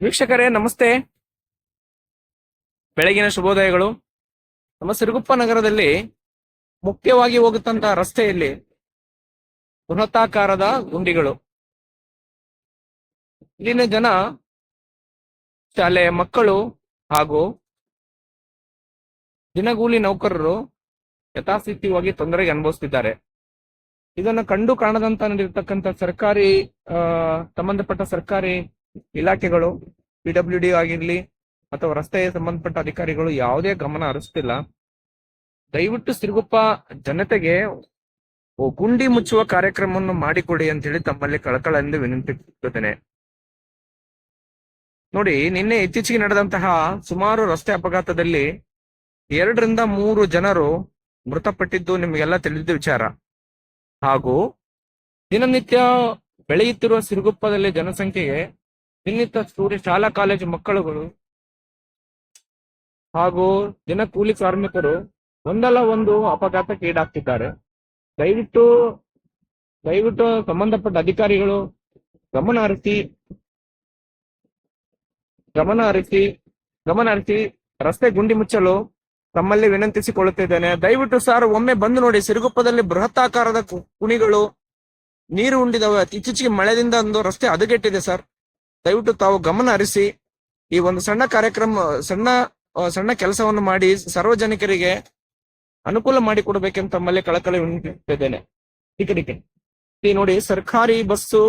ವೀಕ್ಷಕರೇ ನಮಸ್ತೆ, ಬೆಳಗಿನ ಶುಭೋದಯಗಳು. ನಮ್ಮ ಸಿರುಗುಪ್ಪ ನಗರದಲ್ಲಿ ಮುಖ್ಯವಾಗಿ ಹೋಗುತ್ತಂತ ರಸ್ತೆಯಲ್ಲಿ ಬೃಹತ್ತಾಕಾರದ ಗುಂಡಿಗಳು. ಇಲ್ಲಿನ ಜನ, ಶಾಲೆಯ ಮಕ್ಕಳು ಹಾಗೂ ದಿನಗೂಲಿ ನೌಕರರು ಯಥಾಸ್ಥಿತಿಯಾಗಿ ತೊಂದರೆಗೆ ಅನುಭವಿಸುತ್ತಿದ್ದಾರೆ. ಇದನ್ನು ಕಂಡು ಕಾಣದಂತ ನಡೆದಿರ್ತಕ್ಕಂಥ ಸರ್ಕಾರಿ ಸಂಬಂಧಪಟ್ಟ ಸರ್ಕಾರಿ ಇಲಾಖೆಗಳು, PWD ಆಗಿರ್ಲಿ ಅಥವಾ ರಸ್ತೆಗೆ ಸಂಬಂಧಪಟ್ಟ ಅಧಿಕಾರಿಗಳು ಯಾವುದೇ ಗಮನ ಹರಿಸ್ತಿಲ್ಲ. ದಯವಿಟ್ಟು ಸಿರುಗುಪ್ಪ ಜನತೆಗೆ ಗುಂಡಿ ಮುಚ್ಚುವ ಕಾರ್ಯಕ್ರಮವನ್ನು ಮಾಡಿಕೊಡಿ ಅಂತ ಹೇಳಿ ತಮ್ಮಲ್ಲಿ ಕಳಕಳಿಯಿಂದ ವಿನಂತಿಸುತ್ತೇನೆ. ನೋಡಿ, ನಿನ್ನೆ ಇತ್ತೀಚೆಗೆ ನಡೆದಂತಹ ಸುಮಾರು ರಸ್ತೆ ಅಪಘಾತದಲ್ಲಿ 2 ರಿಂದ 3 ಜನರು ಮೃತಪಟ್ಟಿದ್ದು ನಿಮಗೆಲ್ಲ ತಿಳಿದ ವಿಚಾರ. ಹಾಗೂ ದಿನನಿತ್ಯ ಬೆಳೆಯುತ್ತಿರುವ ಸಿರುಗುಪ್ಪದಲ್ಲಿ ಜನಸಂಖ್ಯೆಗೆ ದಿನನಿತ್ಯ ಶಾಲಾ ಕಾಲೇಜು ಮಕ್ಕಳುಗಳು ಹಾಗೂ ದಿನ ಕೂಲಿ ಕಾರ್ಮಿಕರು ಒಂದಲ್ಲ ಒಂದು ಅಪಘಾತಕ್ಕೆ ಈಡಾಗ್ತಿದ್ದಾರೆ. ದಯವಿಟ್ಟು ಸಂಬಂಧಪಟ್ಟ ಅಧಿಕಾರಿಗಳು ಗಮನ ಹರಿಸಿ ರಸ್ತೆ ಗುಂಡಿ ಮುಚ್ಚಲು ತಮ್ಮಲ್ಲಿ ವಿನಂತಿಸಿಕೊಳ್ಳುತ್ತಿದ್ದೇನೆ. ದಯವಿಟ್ಟು ಸರ್, ಒಮ್ಮೆ ಬಂದು ನೋಡಿ. ಸಿರುಗುಪ್ಪದಲ್ಲಿ ಬೃಹತ್ತಾಕಾರದ ಕುಣಿಗಳು ನೀರು ಉಂಡಿದವೆ. ಇತ್ತೀಚೆಗೆ ಮಳೆದಿಂದ ಒಂದು ರಸ್ತೆ ಹದಗೆಟ್ಟಿದೆ ಸರ್. ದಯವಿಟ್ಟು ತಾವು ಗಮನ ಹರಿಸಿ ಈ ಒಂದು ಸಣ್ಣ ಕಾರ್ಯಕ್ರಮ, ಸಣ್ಣ ಕೆಲಸವನ್ನು ಮಾಡಿ ಸಾರ್ವಜನಿಕರಿಗೆ ಅನುಕೂಲ ಮಾಡಿಕೊಡ್ಬೇಕೆಂದು ತಮ್ಮಲ್ಲಿ ಕಳಕಳಿ ವಿನಂತಿಸುತ್ತಿದ್ದೇನೆ. ಈ ನೋಡಿ, ಸರ್ಕಾರಿ ಬಸ್ಸು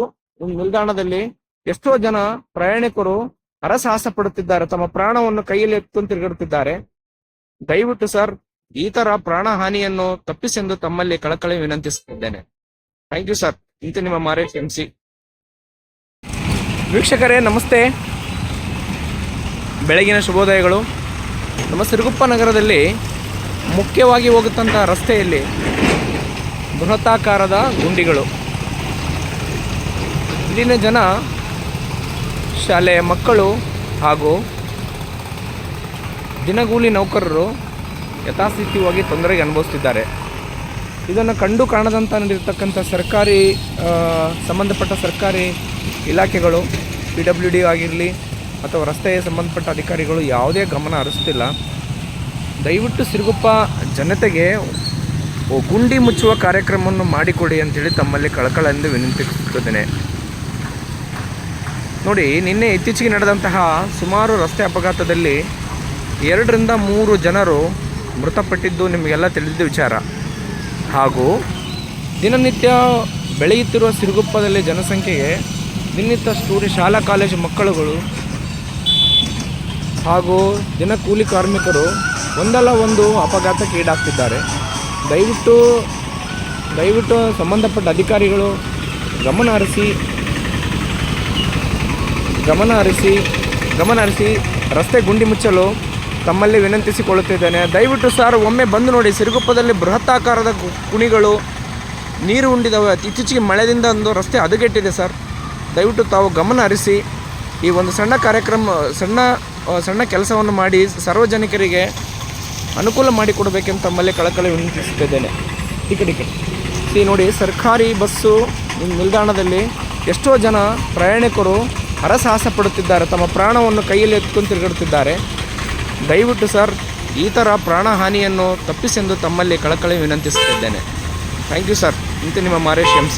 ನಿಲ್ದಾಣದಲ್ಲಿ ಎಷ್ಟೋ ಜನ ಪ್ರಯಾಣಿಕರು ಹರಸಾಹಸ ಪಡುತ್ತಿದ್ದಾರೆ, ತಮ್ಮ ಪ್ರಾಣವನ್ನು ಕೈಯಲ್ಲಿ ಎತ್ಕೊಂಡು ತಿರುಗಾಡುತ್ತಿದ್ದಾರೆ. ದಯವಿಟ್ಟು ಸರ್, ಈ ತರ ಪ್ರಾಣ ಹಾನಿಯನ್ನು ತಪ್ಪಿಸೆಂದು ತಮ್ಮಲ್ಲಿ ಕಳಕಳಿ ವಿನಂತಿಸುತ್ತಿದ್ದೇನೆ. Thank you sir. ಇಂತ ನಿಮ್ಮ ಮಾರೇಶ್ MC. ವೀಕ್ಷಕರೇ ನಮಸ್ತೆ, ಬೆಳಗಿನ ಶುಭೋದಯಗಳು. ನಮ್ಮ ಸಿರುಗುಪ್ಪ ನಗರದಲ್ಲಿ ಮುಖ್ಯವಾಗಿ ಹೋಗುತ್ತಂತ ರಸ್ತೆಯಲ್ಲಿ ಬೃಹತ್ತಾಕಾರದ ಗುಂಡಿಗಳು. ಇಲ್ಲಿನ ಜನ, ಶಾಲೆಯ ಮಕ್ಕಳು ಹಾಗೂ ದಿನಗೂಲಿ ನೌಕರರು ಯಥಾಸ್ಥಿತಿಯಾಗಿ ತೊಂದರೆಗೆ ಅನುಭವಿಸುತ್ತಿದ್ದಾರೆ. ಇದನ್ನು ಕಂಡು ಕಾಣದಂತ ನಡೆದಿರ್ತಕ್ಕಂಥ ಸರ್ಕಾರಿ ಸಂಬಂಧಪಟ್ಟ ಸರ್ಕಾರಿ ಇಲಾಖೆಗಳು, PWD ಆಗಿರಲಿ ಅಥವಾ ರಸ್ತೆಗೆ ಸಂಬಂಧಪಟ್ಟ ಅಧಿಕಾರಿಗಳು ಯಾವುದೇ ಗಮನ ಹರಿಸ್ತಿಲ್ಲ. ದಯವಿಟ್ಟು ಸಿರುಗುಪ್ಪ ಜನತೆಗೆ ಗುಂಡಿ ಮುಚ್ಚುವ ಕಾರ್ಯಕ್ರಮವನ್ನು ಮಾಡಿಕೊಡಿ ಅಂತೇಳಿ ತಮ್ಮಲ್ಲಿ ಕಳಕಳಿಯಿಂದ ವಿನಂತಿಸುತ್ತೇನೆ. ನೋಡಿ, ನಿನ್ನೆ ಇತ್ತೀಚೆಗೆ ನಡೆದಂತಹ ಸುಮಾರು ರಸ್ತೆ ಅಪಘಾತದಲ್ಲಿ 2 ರಿಂದ 3 ಜನರು ಮೃತಪಟ್ಟಿದ್ದು ನಿಮಗೆಲ್ಲ ತಿಳಿದ ವಿಚಾರ. ಹಾಗೂ ದಿನನಿತ್ಯ ಬೆಳೆಯುತ್ತಿರುವ ಸಿರುಗುಪ್ಪದಲ್ಲಿ ಜನಸಂಖ್ಯೆಗೆ ದಿನನಿತ್ಯ ಶಾಲಾ ಕಾಲೇಜು ಮಕ್ಕಳುಗಳು ಹಾಗೂ ದಿನ ಕೂಲಿ ಕಾರ್ಮಿಕರು ಒಂದಲ್ಲ ಒಂದು ಅಪಘಾತಕ್ಕೆ ಈಡಾಗ್ತಿದ್ದಾರೆ. ದಯವಿಟ್ಟು ಸಂಬಂಧಪಟ್ಟ ಅಧಿಕಾರಿಗಳು ಗಮನ ಹರಿಸಿ ರಸ್ತೆ ಗುಂಡಿ ಮುಚ್ಚಲು ತಮ್ಮಲ್ಲಿ ವಿನಂತಿಸಿಕೊಳ್ಳುತ್ತಿದ್ದೇನೆ. ದಯವಿಟ್ಟು ಸರ್, ಒಮ್ಮೆ ಬಂದು ನೋಡಿ. ಸಿರುಗುಪ್ಪದಲ್ಲಿ ಬೃಹತ್ತಾಕಾರದ ಕುಣಿಗಳು ನೀರು ಉಂಡಿದವೆ. ಇತ್ತೀಚೆಗೆ ಮಳೆದಿಂದ ಒಂದು ರಸ್ತೆ ಹದಗೆಟ್ಟಿದೆ ಸರ್. ದಯವಿಟ್ಟು ತಾವು ಗಮನ ಹರಿಸಿ ಈ ಒಂದು ಸಣ್ಣ ಕಾರ್ಯಕ್ರಮ, ಸಣ್ಣ ಕೆಲಸವನ್ನು ಮಾಡಿ ಸಾರ್ವಜನಿಕರಿಗೆ ಅನುಕೂಲ ಮಾಡಿಕೊಡ್ಬೇಕೆಂದು ತಮ್ಮಲ್ಲಿ ಕಳಕಳಿ ವಿನಂತಿಸುತ್ತಿದ್ದೇನೆ. ಈ ನೋಡಿ, ಸರ್ಕಾರಿ ಬಸ್ಸು ನಿಲ್ದಾಣದಲ್ಲಿ ಎಷ್ಟೋ ಜನ ಪ್ರಯಾಣಿಕರು ಹರಸಾಹಸ ಪಡುತ್ತಿದ್ದಾರೆ, ತಮ್ಮ ಪ್ರಾಣವನ್ನು ಕೈಯಲ್ಲಿ ಎತ್ಕೊಂಡು ತಿರುಗಾಡುತ್ತಿದ್ದಾರೆ. ದಯವಿಟ್ಟು ಸರ್, ಈ ಥರ ಪ್ರಾಣ ಹಾನಿಯನ್ನು ತಪ್ಪಿಸೆಂದು ತಮ್ಮಲ್ಲಿ ಕಳಕಳಿ ವಿನಂತಿಸುತ್ತಿದ್ದೇನೆ. Thank you sir. ಇಂತ ನಿಮ್ಮ ಮಾರೇಶ್ MC.